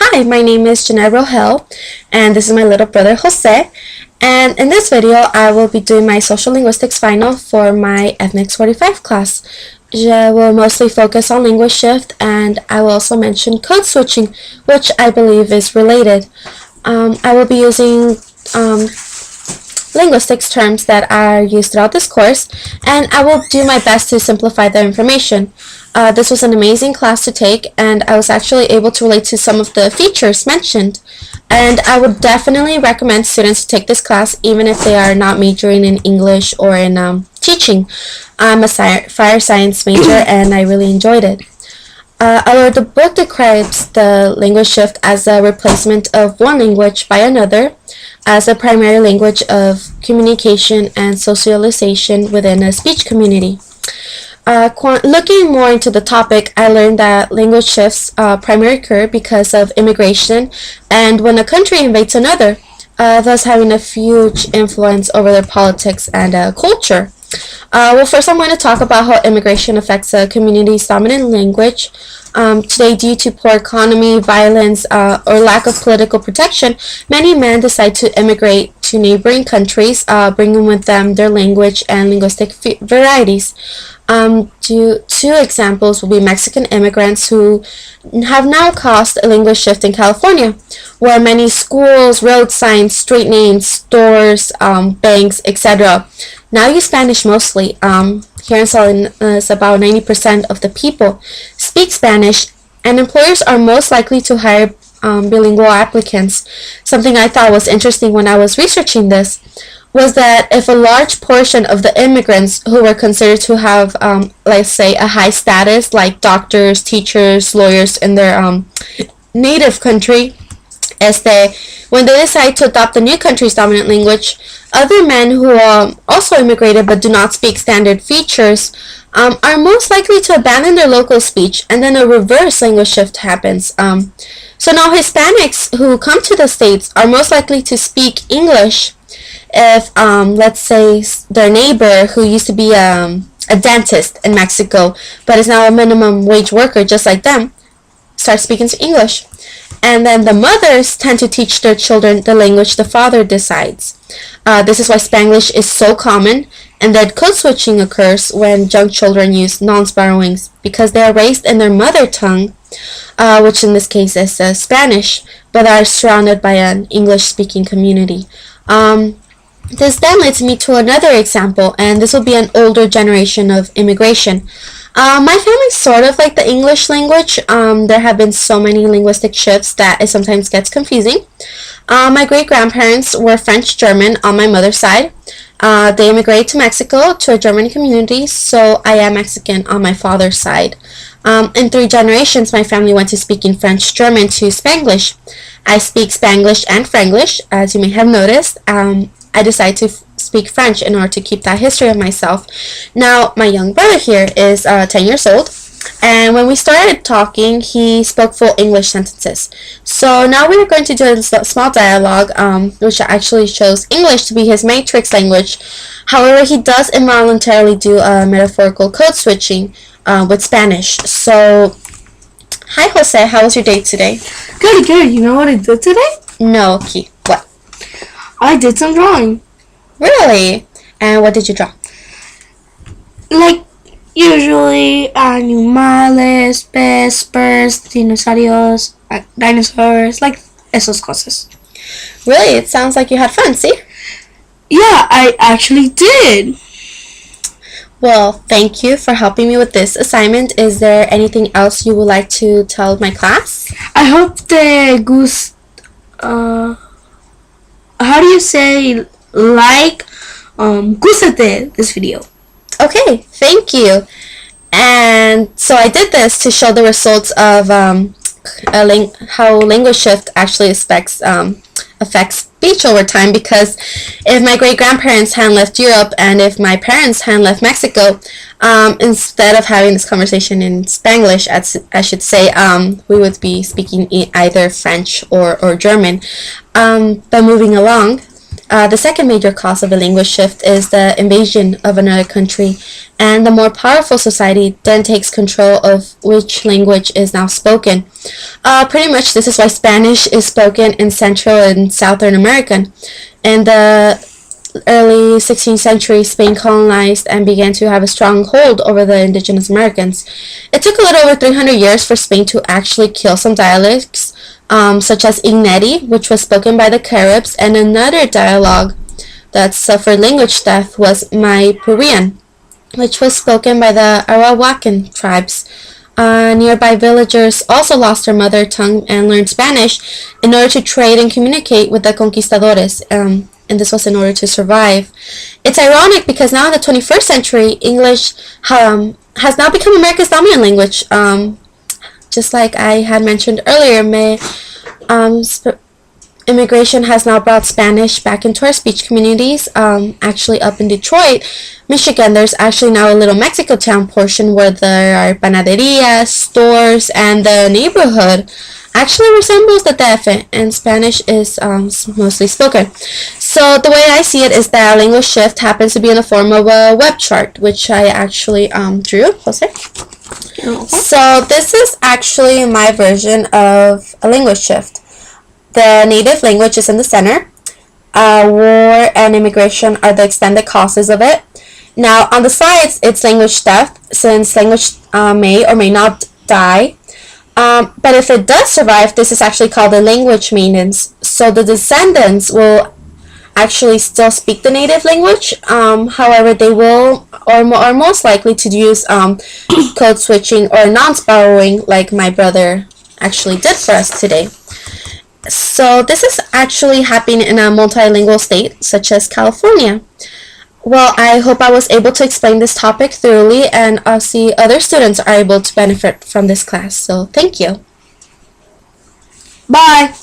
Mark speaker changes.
Speaker 1: Hi, my name is Jeanette Rohel, and this is my little brother Jose. And in this video, I will be doing my social linguistics final for my Ethnics 45 class. I will mostly focus on language shift, and I will also mention code switching, which I believe is related. I will be using linguistics terms that are used throughout this course, and I will do my best to simplify the information. This was an amazing class to take, and I was actually able to relate to some of the features mentioned. And I would definitely recommend students to take this class even if they are not majoring in English or in teaching. I'm a fire science major and I really enjoyed it. Although the book describes the language shift as a replacement of one language by another as a primary language of communication and socialization within a speech community. Looking more into the topic, I learned that language shifts primarily occur because of immigration and when a country invades another, thus having a huge influence over their politics and culture. First I'm going to talk about how immigration affects a community's dominant language. Today, due to poor economy, violence, or lack of political protection, many men decide to immigrate to neighboring countries, bringing with them their language and linguistic varieties. Two examples will be Mexican immigrants who have now caused a language shift in California, where many schools, road signs, street names, stores, banks, etc. now use Spanish mostly. Here in Salinas, about 90% of the people speak Spanish, and employers are most likely to hire bilingual applicants. Something I thought was interesting when I was researching this was that if a large portion of the immigrants who were considered to have, let's say, a high status, like doctors, teachers, lawyers in their native country, when they decide to adopt the new country's dominant language, other men who also immigrated but do not speak standard features are most likely to abandon their local speech, and then a reverse language shift happens. So now Hispanics who come to the States are most likely to speak English if, let's say, their neighbor who used to be a dentist in Mexico but is now a minimum wage worker just like them starts speaking English. And then the mothers tend to teach their children the language the father decides. This is why Spanglish is so common, and that code switching occurs when young children use nonce borrowings because they are raised in their mother tongue, which in this case is Spanish, but are surrounded by an English-speaking community. This then leads me to another example, and this will be an older generation of immigration. My family's sort of like the English language. There have been so many linguistic shifts that it sometimes gets confusing. My great-grandparents were French-German on my mother's side. They immigrated to Mexico to a German community, so I am Mexican on my father's side. In 3 generations, my family went to speaking French-German to Spanglish. I speak Spanglish and Franglish, as you may have noticed. I decided to speak French in order to keep that history of myself. Now, my young brother here is 10 years old, and when we started talking, he spoke full English sentences. So now we are going to do a small dialogue, which actually shows English to be his matrix language. However, he does involuntarily do a metaphorical code switching with Spanish. So, hi Jose, how was your day today?
Speaker 2: Good. You know what I did today?
Speaker 1: No, Key. What?
Speaker 2: I did some drawing.
Speaker 1: Really? And what did you draw?
Speaker 2: Like, usually, animales, peces, birds, dinosaurios, dinosaurs, like, esos cosas.
Speaker 1: Really? It sounds like you had fun, see?
Speaker 2: Yeah, I actually did.
Speaker 1: Well, thank you for helping me with this assignment. Is there anything else you would like to tell my class?
Speaker 2: I hope they how do you say gustate this video?
Speaker 1: Okay, thank you. And so I did this to show the results of how language shift actually affects speech over time, because if my great-grandparents hadn't left Europe and if my parents hadn't left Mexico, instead of having this conversation in Spanglish, I should say, we would be speaking either French or German. But moving along, The second major cause of a language shift is the invasion of another country, and the more powerful society then takes control of which language is now spoken. Pretty much this is why Spanish is spoken in Central and Southern America. In the early 16th century, Spain colonized and began to have a strong hold over the indigenous Americans. It took a little over 300 years for Spain to actually kill some dialects, such as Igneti, which was spoken by the Caribs, and another dialogue that suffered language death was Maipurian, which was spoken by the Arawakan tribes. Nearby villagers also lost their mother tongue and learned Spanish in order to trade and communicate with the conquistadores, and this was in order to survive. It's ironic because now in the 21st century, English has now become America's dominant language. Just like I had mentioned earlier, immigration has now brought Spanish back into our speech communities. Actually, up in Detroit, Michigan, there's actually now a little Mexico town portion where there are panaderias, stores, and the neighborhood actually resembles the DF, and Spanish is mostly spoken. So the way I see it is that a language shift happens to be in the form of a web chart, which I actually drew. Closer. So this is actually my version of a language shift. The native language is in the center. War and immigration are the extended causes of it. Now on the sides, it's language death, since language may or may not die. But if it does survive, this is actually called the language maintenance. So the descendants will actually still speak the native language. However, they will or are most likely to use code switching or nonce borrowing, like my brother actually did for us today. So this is actually happening in a multilingual state such as California. Well, I hope I was able to explain this topic thoroughly, and I'll see other students are able to benefit from this class. So thank you.
Speaker 2: Bye.